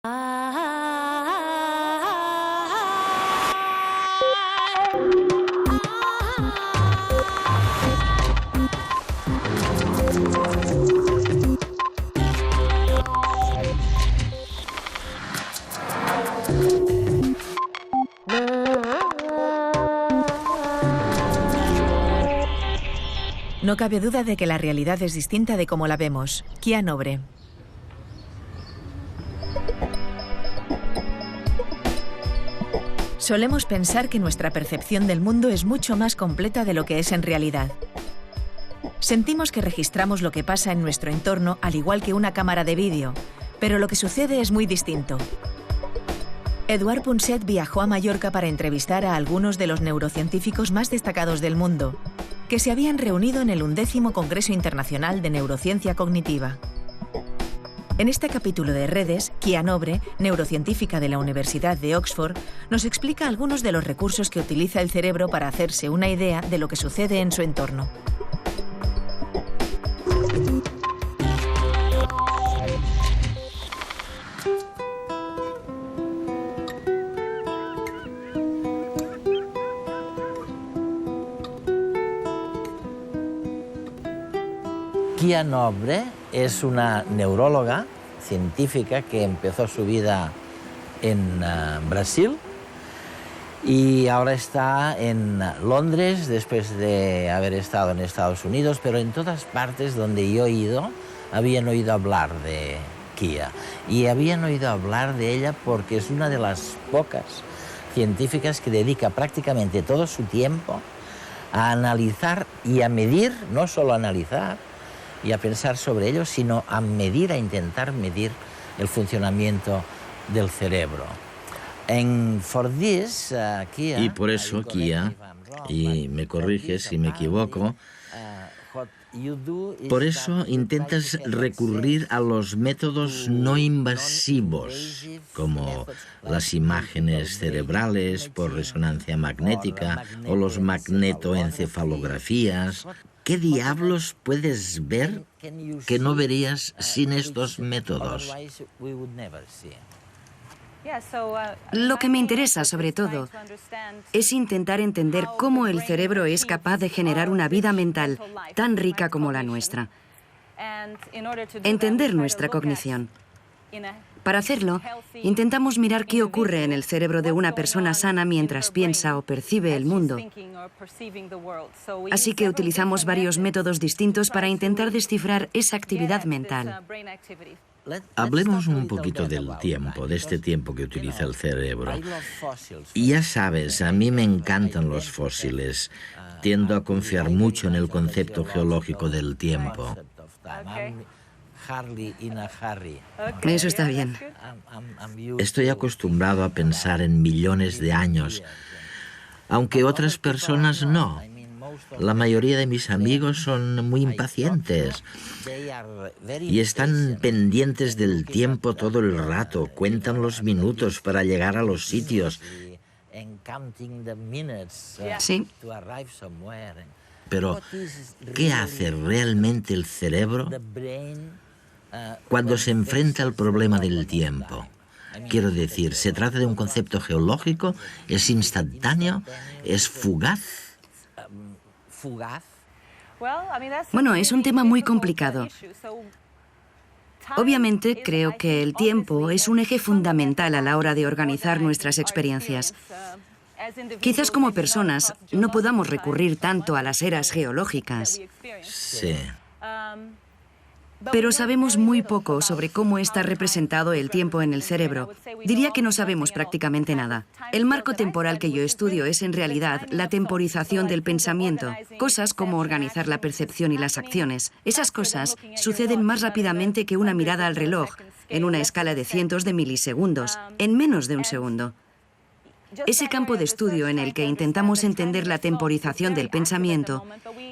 No cabe duda de que la realidad es distinta de cómo la vemos. Kia Nobre. Solemos pensar que nuestra percepción del mundo es mucho más completa de lo que es en realidad. Sentimos que registramos lo que pasa en nuestro entorno al igual que una cámara de vídeo, pero lo que sucede es muy distinto. Eduard Punset viajó a Mallorca para entrevistar a algunos de los neurocientíficos más destacados del mundo, que se habían reunido en el 11º Congreso Internacional de Neurociencia Cognitiva. En este capítulo de Redes, Kia Nobre, neurocientífica de la Universidad de Oxford, nos explica algunos de los recursos que utiliza el cerebro para hacerse una idea de lo que sucede en su entorno. Kia Nobre es una neuróloga científica que empezó su vida en Brasil y ahora está en Londres después de haber estado en Estados Unidos, pero en todas partes donde yo he ido habían oído hablar de Kia y habían oído hablar de ella porque es una de las pocas científicas que dedica prácticamente todo su tiempo a analizar y a medir, no solo a analizar, y a pensar sobre ello, sino a medir, a intentar medir el funcionamiento del cerebro. Y por eso Kia, y me corrige si me equivoco, por eso intentas recurrir a los métodos no invasivos, como las imágenes cerebrales por resonancia magnética o los magnetoencefalografías. ¿Qué diablos puedes ver que no verías sin estos métodos? Lo que me interesa, sobre todo, es intentar entender cómo el cerebro es capaz de generar una vida mental tan rica como la nuestra. Entender nuestra cognición. Para hacerlo, intentamos mirar qué ocurre en el cerebro de una persona sana mientras piensa o percibe el mundo. Así que utilizamos varios métodos distintos para intentar descifrar esa actividad mental. Hablemos un poquito del tiempo, de este tiempo que utiliza el cerebro. Y ya sabes, a mí me encantan los fósiles. Tiendo a confiar mucho en el concepto geológico del tiempo. Eso está bien. Estoy acostumbrado a pensar en millones de años, aunque otras personas no. La mayoría de mis amigos son muy impacientes y están pendientes del tiempo todo el rato, cuentan los minutos para llegar a los sitios. Sí. Pero, ¿qué hace realmente el cerebro cuando se enfrenta al problema del tiempo? Quiero decir, ¿se trata de un concepto geológico? ¿Es instantáneo? ¿Es fugaz? Bueno, es un tema muy complicado. Obviamente, creo que el tiempo es un eje fundamental a la hora de organizar nuestras experiencias. Quizás como personas no podamos recurrir tanto a las eras geológicas. Sí. Pero sabemos muy poco sobre cómo está representado el tiempo en el cerebro. Diría que no sabemos prácticamente nada. El marco temporal que yo estudio es en realidad la temporización del pensamiento, cosas como organizar la percepción y las acciones. Esas cosas suceden más rápidamente que una mirada al reloj, en una escala de cientos de milisegundos, en menos de un segundo. Ese campo de estudio en el que intentamos entender la temporización del pensamiento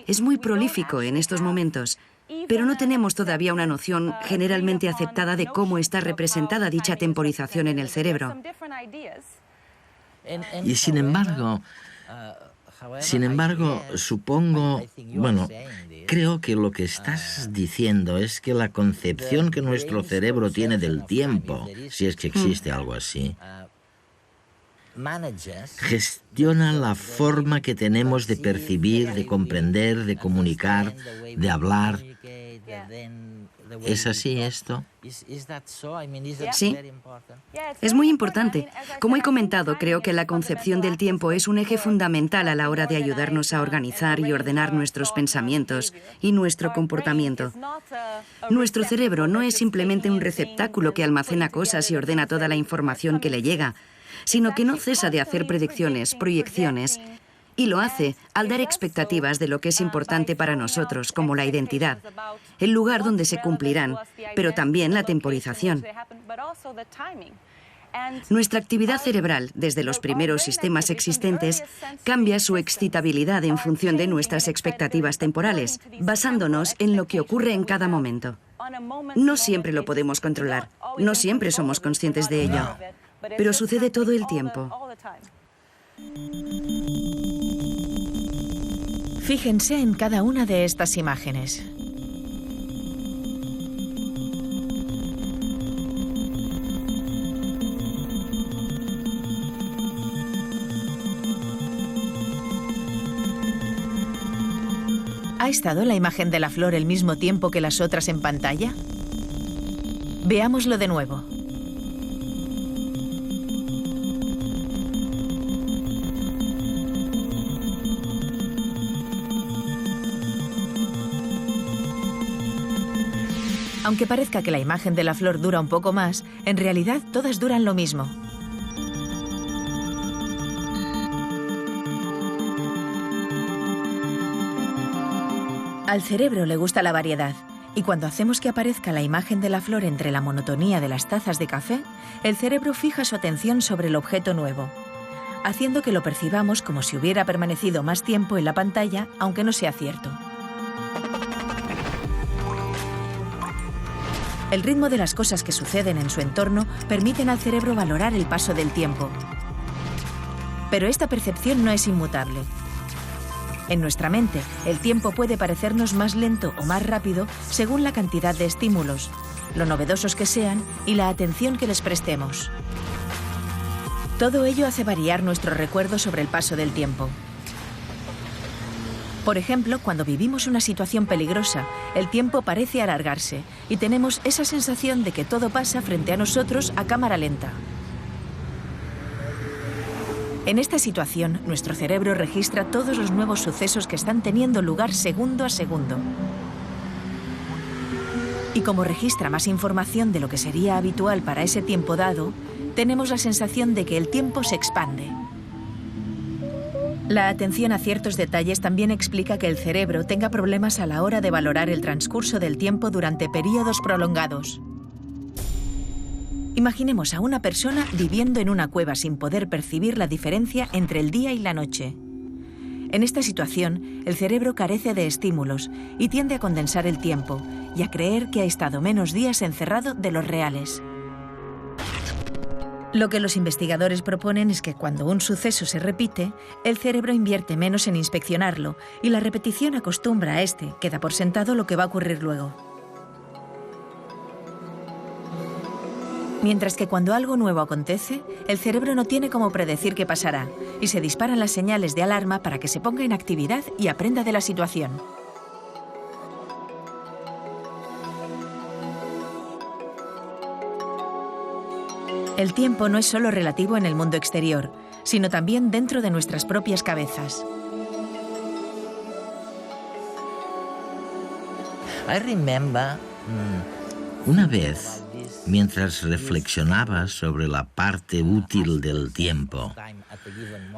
es muy prolífico en estos momentos, pero no tenemos todavía una noción generalmente aceptada de cómo está representada dicha temporización en el cerebro. Y sin embargo, supongo, bueno, Creo que lo que estás diciendo es que la concepción que nuestro cerebro tiene del tiempo, si es que existe algo así, gestiona la forma que tenemos de percibir, de comprender, de comunicar, de hablar. ¿Es así esto? Sí, es muy importante. Como he comentado, creo que la concepción del tiempo es un eje fundamental a la hora de ayudarnos a organizar y ordenar nuestros pensamientos y nuestro comportamiento. Nuestro cerebro no es simplemente un receptáculo que almacena cosas y ordena toda la información que le llega, sino que no cesa de hacer predicciones, proyecciones, y lo hace al dar expectativas de lo que es importante para nosotros, como la identidad, el lugar donde se cumplirán, pero también la temporización. Nuestra actividad cerebral, desde los primeros sistemas existentes, cambia su excitabilidad en función de nuestras expectativas temporales, basándonos en lo que ocurre en cada momento. No siempre lo podemos controlar, no siempre somos conscientes de ello, pero sucede todo el tiempo. Fíjense en cada una de estas imágenes. ¿Ha estado la imagen de la flor el mismo tiempo que las otras en pantalla? Veámoslo de nuevo. Aunque parezca que la imagen de la flor dura un poco más, en realidad todas duran lo mismo. Al cerebro le gusta la variedad, y cuando hacemos que aparezca la imagen de la flor entre la monotonía de las tazas de café, el cerebro fija su atención sobre el objeto nuevo, haciendo que lo percibamos como si hubiera permanecido más tiempo en la pantalla, aunque no sea cierto. El ritmo de las cosas que suceden en su entorno permiten al cerebro valorar el paso del tiempo. Pero esta percepción no es inmutable. En nuestra mente, el tiempo puede parecernos más lento o más rápido según la cantidad de estímulos, lo novedosos que sean y la atención que les prestemos. Todo ello hace variar nuestro recuerdo sobre el paso del tiempo. Por ejemplo, cuando vivimos una situación peligrosa, el tiempo parece alargarse y tenemos esa sensación de que todo pasa frente a nosotros a cámara lenta. En esta situación, nuestro cerebro registra todos los nuevos sucesos que están teniendo lugar segundo a segundo. Y como registra más información de lo que sería habitual para ese tiempo dado, tenemos la sensación de que el tiempo se expande. La atención a ciertos detalles también explica que el cerebro tenga problemas a la hora de valorar el transcurso del tiempo durante periodos prolongados. Imaginemos a una persona viviendo en una cueva sin poder percibir la diferencia entre el día y la noche. En esta situación, el cerebro carece de estímulos y tiende a condensar el tiempo y a creer que ha estado menos días encerrado de los reales. Lo que los investigadores proponen es que cuando un suceso se repite, el cerebro invierte menos en inspeccionarlo y la repetición acostumbra a este, que da por sentado lo que va a ocurrir luego. Mientras que cuando algo nuevo acontece, el cerebro no tiene cómo predecir qué pasará y se disparan las señales de alarma para que se ponga en actividad y aprenda de la situación. El tiempo no es solo relativo en el mundo exterior, sino también dentro de nuestras propias cabezas. Una vez, mientras reflexionaba sobre la parte útil del tiempo,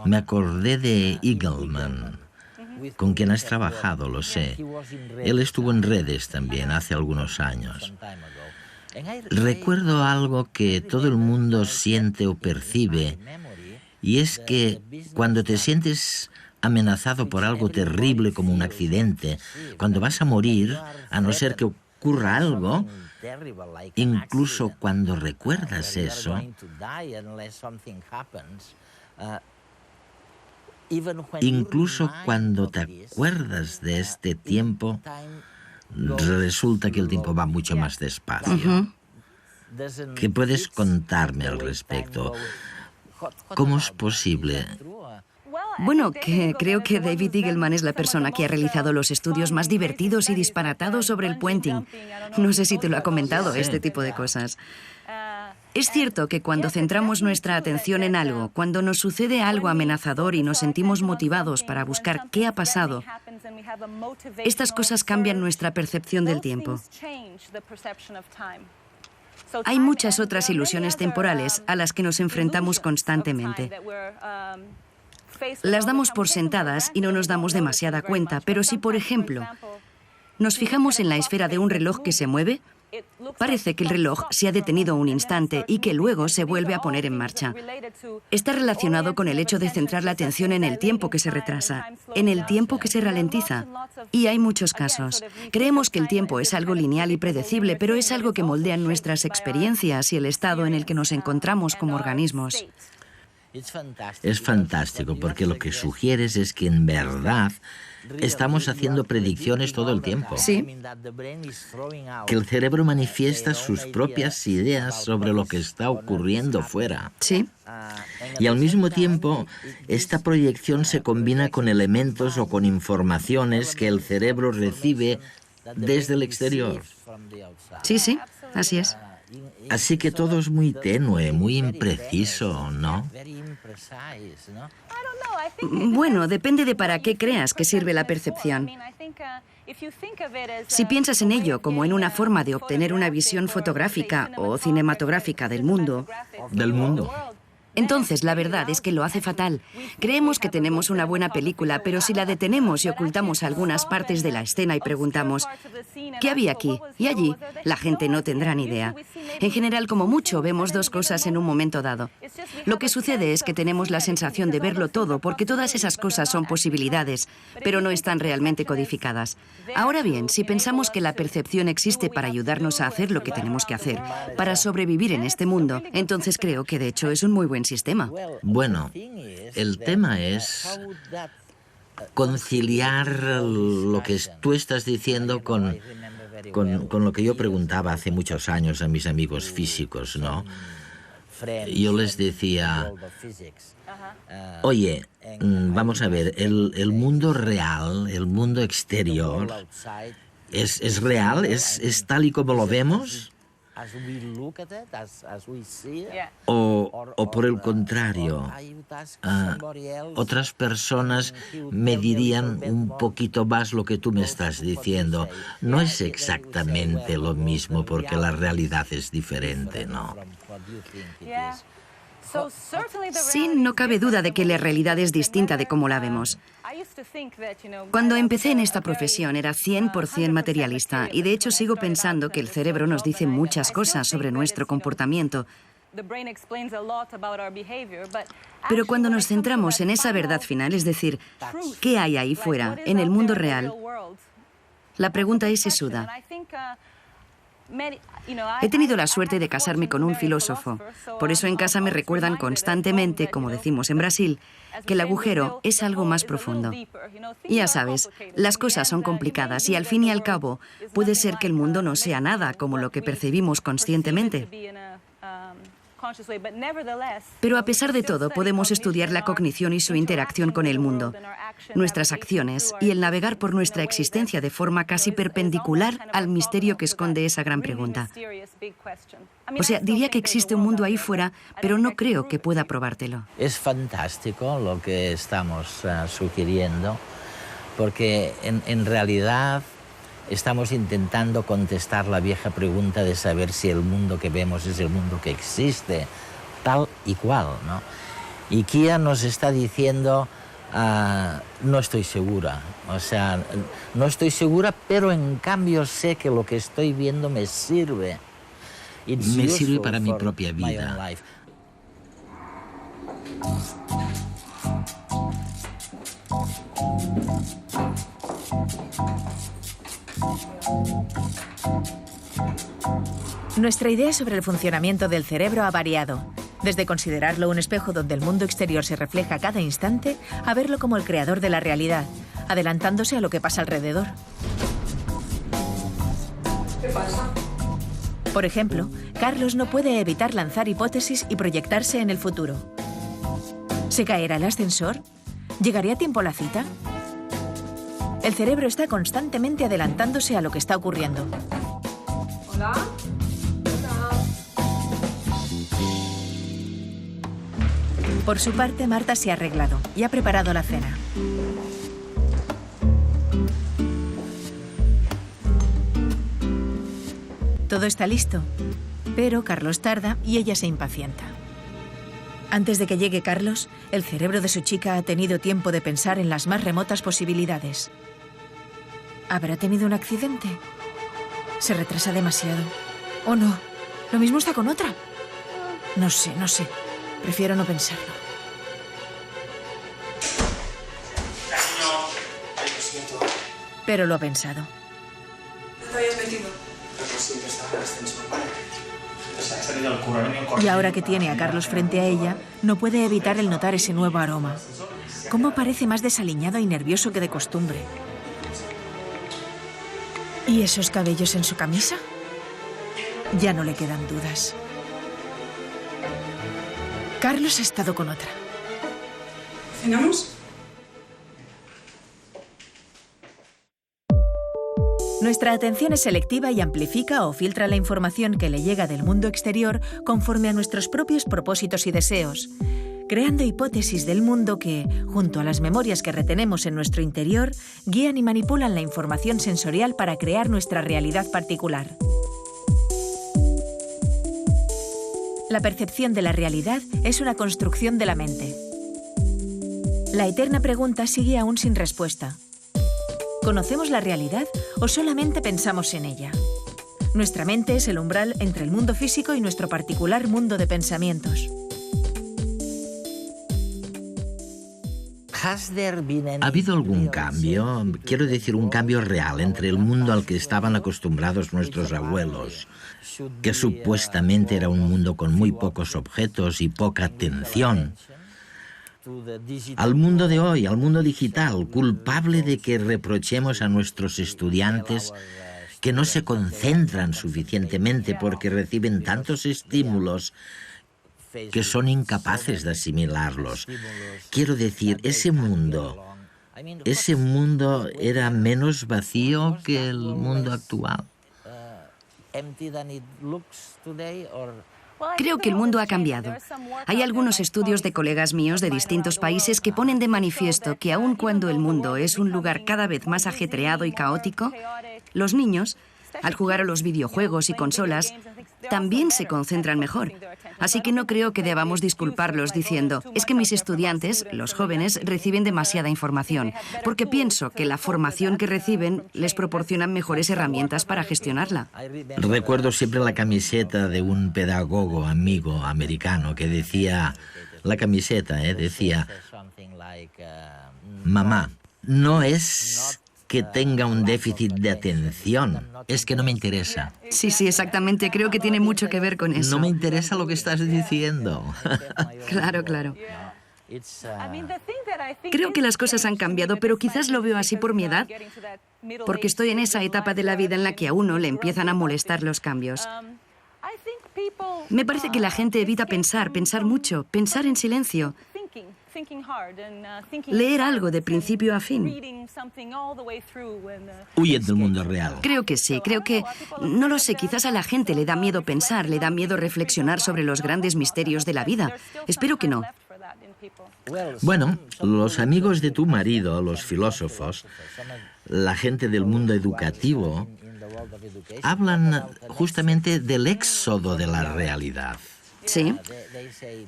me acordé de Eagleman, con quien has trabajado, lo sé. Él estuvo en redes también hace algunos años. Recuerdo algo que todo el mundo siente o percibe, y es que cuando te sientes amenazado por algo terrible como un accidente, cuando vas a morir, a no ser que ocurra algo, incluso cuando recuerdas eso, Incluso cuando te acuerdas de este tiempo, resulta que el tiempo va mucho más despacio. ¿Qué puedes contarme al respecto? ¿Cómo es posible? Bueno, que creo que David Eagleman es la persona que ha realizado los estudios más divertidos y disparatados sobre el puenting. No sé si te lo ha comentado, este tipo de cosas. Es cierto que cuando centramos nuestra atención en algo, cuando nos sucede algo amenazador y nos sentimos motivados para buscar qué ha pasado, estas cosas cambian nuestra percepción del tiempo. Hay muchas otras ilusiones temporales a las que nos enfrentamos constantemente. Las damos por sentadas y no nos damos demasiada cuenta, pero si, por ejemplo, nos fijamos en la esfera de un reloj que se mueve, parece que el reloj se ha detenido un instante y que luego se vuelve a poner en marcha. Está relacionado con el hecho de centrar la atención en el tiempo que se retrasa, en el tiempo que se ralentiza. Y hay muchos casos. Creemos que el tiempo es algo lineal y predecible, pero es algo que moldea nuestras experiencias y el estado en el que nos encontramos como organismos. Es fantástico porque lo que sugieres es que en verdad estamos haciendo predicciones todo el tiempo. Sí. Que el cerebro manifiesta sus propias ideas sobre lo que está ocurriendo fuera. Sí. Y al mismo tiempo, esta proyección se combina con elementos o con informaciones que el cerebro recibe desde el exterior. Sí, sí, así es. Así que todo es muy tenue, muy impreciso, ¿no? Bueno, depende de para qué creas que sirve la percepción. Si piensas en ello como en una forma de obtener una visión fotográfica o cinematográfica del mundo, entonces la verdad es que lo hace fatal. Creemos que tenemos una buena película, pero si la detenemos y ocultamos algunas partes de la escena y preguntamos ¿qué había aquí y allí?, la gente no tendrá ni idea. En general, como mucho, vemos dos cosas en un momento dado. Lo que sucede es que tenemos la sensación de verlo todo porque todas esas cosas son posibilidades, pero no están realmente codificadas. Ahora bien, si pensamos que la percepción existe para ayudarnos a hacer lo que tenemos que hacer, para sobrevivir en este mundo, entonces creo que de hecho es un muy buen sistema. Bueno, el tema es conciliar lo que tú estás diciendo con lo que yo preguntaba hace muchos años a mis amigos físicos, ¿no? Yo les decía, oye, vamos a ver, el mundo real, el mundo exterior, ¿es real? ¿Es tal y como lo vemos? O por el contrario, otras personas me dirían un poquito más lo que tú me estás diciendo. No es exactamente lo mismo porque la realidad es diferente, ¿no? Sí, no cabe duda de que la realidad es distinta de cómo la vemos. Cuando empecé en esta profesión era 100% materialista y de hecho sigo pensando que el cerebro nos dice muchas cosas sobre nuestro comportamiento. Pero cuando nos centramos en esa verdad final, es decir, ¿qué hay ahí fuera, en el mundo real? La pregunta es sesuda. He tenido la suerte de casarme con un filósofo. Por eso en casa me recuerdan constantemente, como decimos en Brasil, que el agujero es algo más profundo. Y ya sabes, las cosas son complicadas y al fin y al cabo puede ser que el mundo no sea nada como lo que percibimos conscientemente. Pero a pesar de todo, podemos estudiar la cognición y su interacción con el mundo, nuestras acciones y el navegar por nuestra existencia de forma casi perpendicular al misterio que esconde esa gran pregunta. O sea, diría que existe un mundo ahí fuera, pero no creo que pueda probártelo. Es fantástico lo que estamos sugiriendo, porque en realidad estamos intentando contestar la vieja pregunta de saber si el mundo que vemos es el mundo que existe, tal y cual, ¿no? Y Kia nos está diciendo, no estoy segura, o sea, no estoy segura, pero en cambio sé que lo que estoy viendo me sirve. Me sirve para mi propia vida. Nuestra idea sobre el funcionamiento del cerebro ha variado, Desde considerarlo un espejo donde el mundo exterior se refleja a cada instante, a verlo como el creador de la realidad, adelantándose a lo que pasa alrededor. ¿Qué pasa? Por ejemplo, Carlos no puede evitar lanzar hipótesis y proyectarse en el futuro. ¿Se caerá el ascensor? ¿Llegaré a tiempo a la cita? El cerebro está constantemente adelantándose a lo que está ocurriendo. Hola. Por su parte, Marta se ha arreglado y ha preparado la cena. Todo está listo, pero Carlos tarda y ella se impacienta. Antes de que llegue Carlos, el cerebro de su chica ha tenido tiempo de pensar en las más remotas posibilidades. ¿Habrá tenido un accidente? ¿Se retrasa demasiado? ¿O no? ¿Lo mismo está con otra? No sé. Prefiero no pensarlo. Pero lo ha pensado. ¿Dónde te habías metido? Y ahora que tiene a Carlos frente a ella, no puede evitar el notar ese nuevo aroma. ¿Cómo parece más desaliñado y nervioso que de costumbre? ¿Y esos cabellos en su camisa? Ya no le quedan dudas. Carlos ha estado con otra. ¿Cenamos? Nuestra atención es selectiva y amplifica o filtra la información que le llega del mundo exterior conforme a nuestros propios propósitos y deseos, creando hipótesis del mundo que, junto a las memorias que retenemos en nuestro interior, guían y manipulan la información sensorial para crear nuestra realidad particular. La percepción de la realidad es una construcción de la mente. La eterna pregunta sigue aún sin respuesta. ¿Conocemos la realidad o solamente pensamos en ella? Nuestra mente es el umbral entre el mundo físico y nuestro particular mundo de pensamientos. ¿Ha habido algún cambio? Quiero decir, un cambio real entre el mundo al que estaban acostumbrados nuestros abuelos, que supuestamente era un mundo con muy pocos objetos y poca atención, al mundo de hoy, al mundo digital, culpable de que reprochemos a nuestros estudiantes que no se concentran suficientemente porque reciben tantos estímulos que son incapaces de asimilarlos? Quiero decir, ese mundo era menos vacío que el mundo actual. Creo que el mundo ha cambiado. Hay algunos estudios de colegas míos de distintos países que ponen de manifiesto que aun cuando el mundo es un lugar cada vez más ajetreado y caótico, los niños, al jugar a los videojuegos y consolas, también se concentran mejor. Así que no creo que debamos disculparlos diciendo, es que mis estudiantes, los jóvenes, reciben demasiada información, porque pienso que la formación que reciben les proporciona mejores herramientas para gestionarla. Recuerdo siempre la camiseta de un pedagogo amigo americano que decía, decía, mamá, no es que tenga un déficit de atención, es que no me interesa. Sí, exactamente. Creo que tiene mucho que ver con eso. No me interesa lo que estás diciendo. Claro. Creo que las cosas han cambiado, pero quizás lo veo así por mi edad, porque estoy en esa etapa de la vida en la que a uno le empiezan a molestar los cambios. Me parece que la gente evita pensar mucho, pensar en silencio. Leer algo de principio a fin. Huyen del mundo real. Creo que sí, no lo sé, quizás a la gente le da miedo pensar, le da miedo reflexionar sobre los grandes misterios de la vida. Espero que no. Bueno, los amigos de tu marido, los filósofos, la gente del mundo educativo, hablan justamente del éxodo de la realidad. Sí.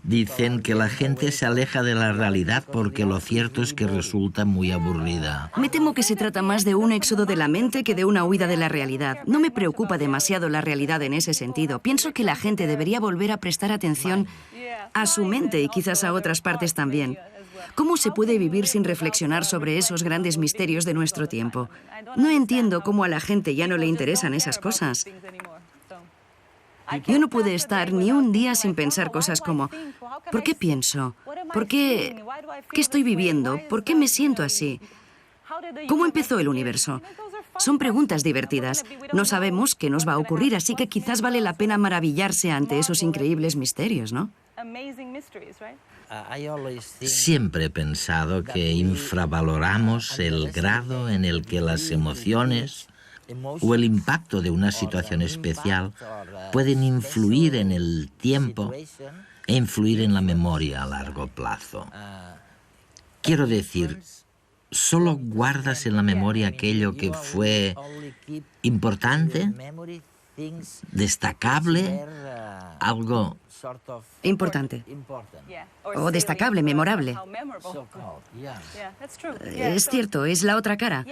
Dicen que la gente se aleja de la realidad porque lo cierto es que resulta muy aburrida. Me temo que se trata más de un éxodo de la mente que de una huida de la realidad. No me preocupa demasiado la realidad en ese sentido. Pienso que la gente debería volver a prestar atención a su mente y quizás a otras partes también. ¿Cómo se puede vivir sin reflexionar sobre esos grandes misterios de nuestro tiempo? No entiendo cómo a la gente ya no le interesan esas cosas. Yo no pude estar ni un día sin pensar cosas como, ¿por qué pienso? ¿Por qué? ¿Qué estoy viviendo? ¿Por qué me siento así? ¿Cómo empezó el universo? Son preguntas divertidas. No sabemos qué nos va a ocurrir, así que quizás vale la pena maravillarse ante esos increíbles misterios, ¿no? Siempre he pensado que infravaloramos el grado en el que las emociones o el impacto de una situación especial pueden influir en el tiempo e influir en la memoria a largo plazo. Quiero decir, ¿solo guardas en la memoria aquello que fue importante, destacable, algo importante? O destacable, memorable. Es cierto, es la otra cara.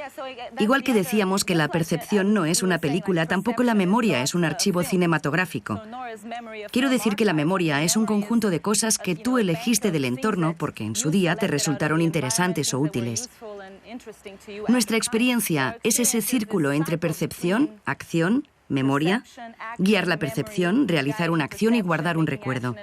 Igual que decíamos que la percepción no es una película, tampoco la memoria es un archivo cinematográfico. Quiero decir que la memoria es un conjunto de cosas que tú elegiste del entorno porque en su día te resultaron interesantes o útiles. Nuestra experiencia es ese círculo entre percepción, acción, memoria, guiar la percepción, realizar una acción y guardar un recuerdo.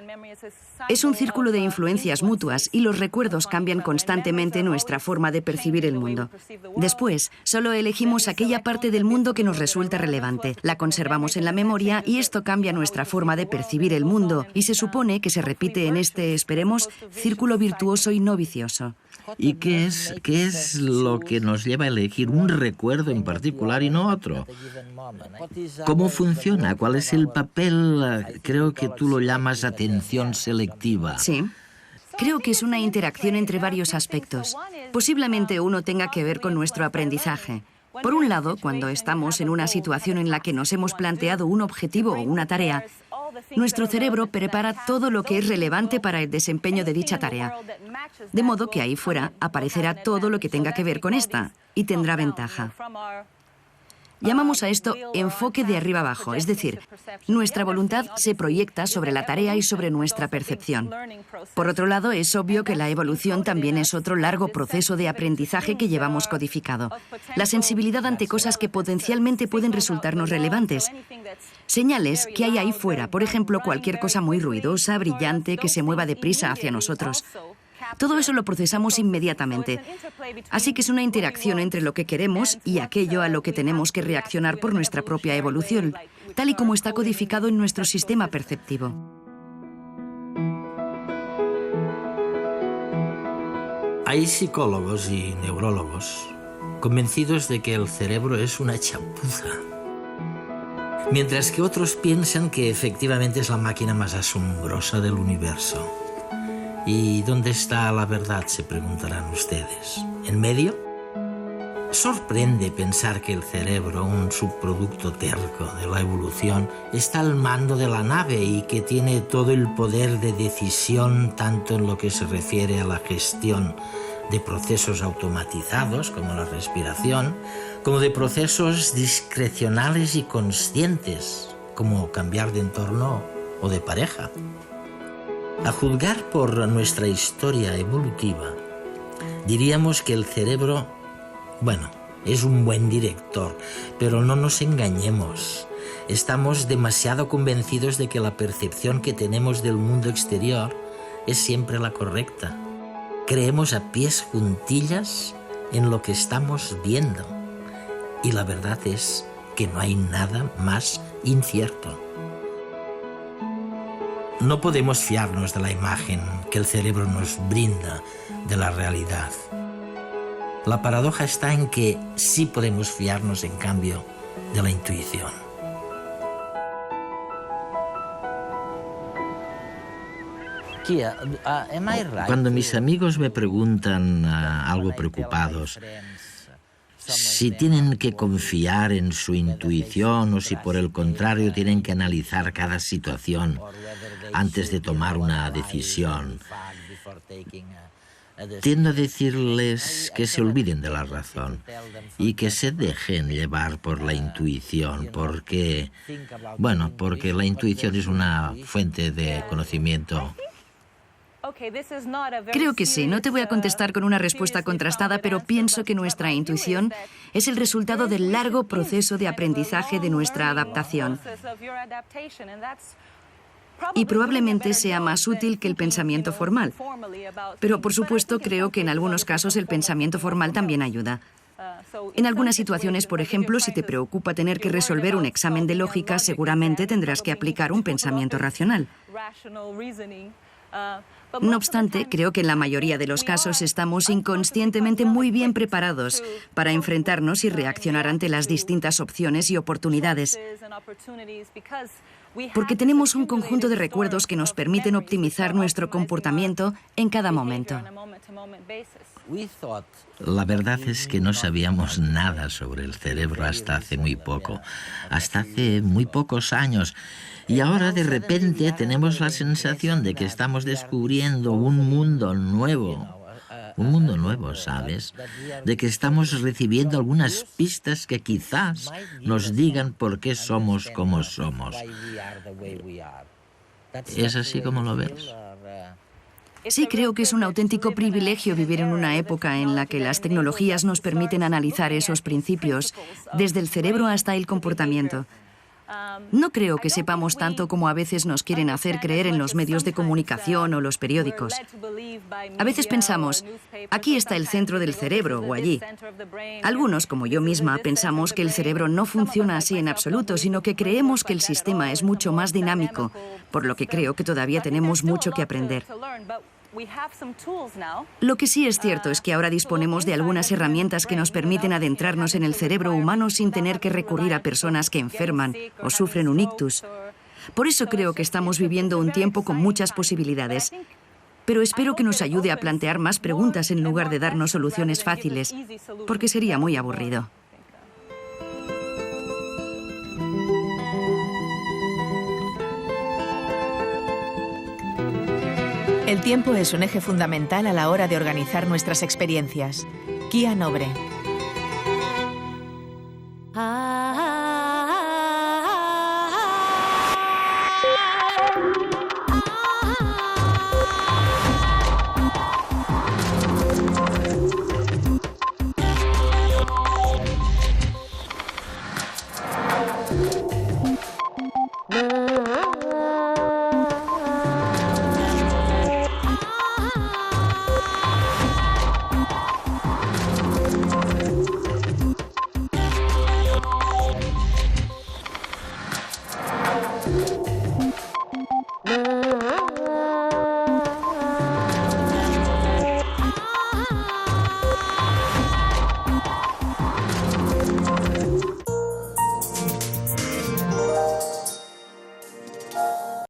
Es un círculo de influencias mutuas y los recuerdos cambian constantemente nuestra forma de percibir el mundo. Después, solo elegimos aquella parte del mundo que nos resulta relevante, la conservamos en la memoria y esto cambia nuestra forma de percibir el mundo y se supone que se repite en este, esperemos, círculo virtuoso y no vicioso. ¿Y qué es lo que nos lleva a elegir un recuerdo en particular y no otro? ¿Cómo funciona? ¿Cuál es el papel? Creo que tú lo llamas atención selectiva. Sí. Creo que es una interacción entre varios aspectos. Posiblemente uno tenga que ver con nuestro aprendizaje. Por un lado, cuando estamos en una situación en la que nos hemos planteado un objetivo o una tarea, nuestro cerebro prepara todo lo que es relevante para el desempeño de dicha tarea. De modo que ahí fuera aparecerá todo lo que tenga que ver con esta y tendrá ventaja. Llamamos a esto enfoque de arriba abajo, es decir, nuestra voluntad se proyecta sobre la tarea y sobre nuestra percepción. Por otro lado, es obvio que la evolución también es otro largo proceso de aprendizaje que llevamos codificado. La sensibilidad ante cosas que potencialmente pueden resultarnos relevantes. Señales que hay ahí fuera, por ejemplo, cualquier cosa muy ruidosa, brillante, que se mueva deprisa hacia nosotros. Todo eso lo procesamos inmediatamente. Así que es una interacción entre lo que queremos y aquello a lo que tenemos que reaccionar por nuestra propia evolución, tal y como está codificado en nuestro sistema perceptivo. Hay psicólogos y neurólogos convencidos de que el cerebro es una chapuza, mientras que otros piensan que efectivamente es la máquina más asombrosa del universo. ¿Y dónde está la verdad?, se preguntarán ustedes. ¿En medio? Sorprende pensar que el cerebro, un subproducto terco de la evolución, está al mando de la nave y que tiene todo el poder de decisión tanto en lo que se refiere a la gestión de procesos automatizados como la respiración, como de procesos discrecionales y conscientes como cambiar de entorno o de pareja. A juzgar por nuestra historia evolutiva, diríamos que el cerebro, es un buen director, pero no nos engañemos. Estamos demasiado convencidos de que la percepción que tenemos del mundo exterior es siempre la correcta. Creemos a pies juntillas en lo que estamos viendo. Y la verdad es que no hay nada más incierto. No podemos fiarnos de la imagen que el cerebro nos brinda de la realidad. La paradoja está en que sí podemos fiarnos, en cambio, de la intuición. Cuando mis amigos me preguntan algo preocupados, si tienen que confiar en su intuición o si por el contrario tienen que analizar cada situación antes de tomar una decisión, tiendo a decirles que se olviden de la razón y que se dejen llevar por la intuición, porque la intuición es una fuente de conocimiento Creo que sí, no te voy a contestar con una respuesta contrastada, pero pienso que nuestra intuición es el resultado del largo proceso de aprendizaje de nuestra adaptación. Y probablemente sea más útil que el pensamiento formal. Pero, por supuesto, creo que en algunos casos el pensamiento formal también ayuda. En algunas situaciones, por ejemplo, si te preocupa tener que resolver un examen de lógica, seguramente tendrás que aplicar un pensamiento racional. No obstante, creo que en la mayoría de los casos estamos inconscientemente muy bien preparados para enfrentarnos y reaccionar ante las distintas opciones y oportunidades, porque tenemos un conjunto de recuerdos que nos permiten optimizar nuestro comportamiento en cada momento. La verdad es que no sabíamos nada sobre el cerebro hasta hace muy poco, hasta hace muy pocos años. Y ahora de repente tenemos la sensación de que estamos descubriendo un mundo nuevo, ¿sabes? De que estamos recibiendo algunas pistas que quizás nos digan por qué somos como somos. ¿Es así como lo ves? Sí, creo que es un auténtico privilegio vivir en una época en la que las tecnologías nos permiten analizar esos principios, desde el cerebro hasta el comportamiento. No creo que sepamos tanto como a veces nos quieren hacer creer en los medios de comunicación o los periódicos. A veces pensamos, aquí está el centro del cerebro o allí. Algunos, como yo misma, pensamos que el cerebro no funciona así en absoluto, sino que creemos que el sistema es mucho más dinámico, por lo que creo que todavía tenemos mucho que aprender. Lo que sí es cierto es que ahora disponemos de algunas herramientas que nos permiten adentrarnos en el cerebro humano sin tener que recurrir a personas que enferman o sufren un ictus. Por eso creo que estamos viviendo un tiempo con muchas posibilidades. Pero espero que nos ayude a plantear más preguntas en lugar de darnos soluciones fáciles, porque sería muy aburrido. El tiempo es un eje fundamental a la hora de organizar nuestras experiencias. Kia Nobre. No.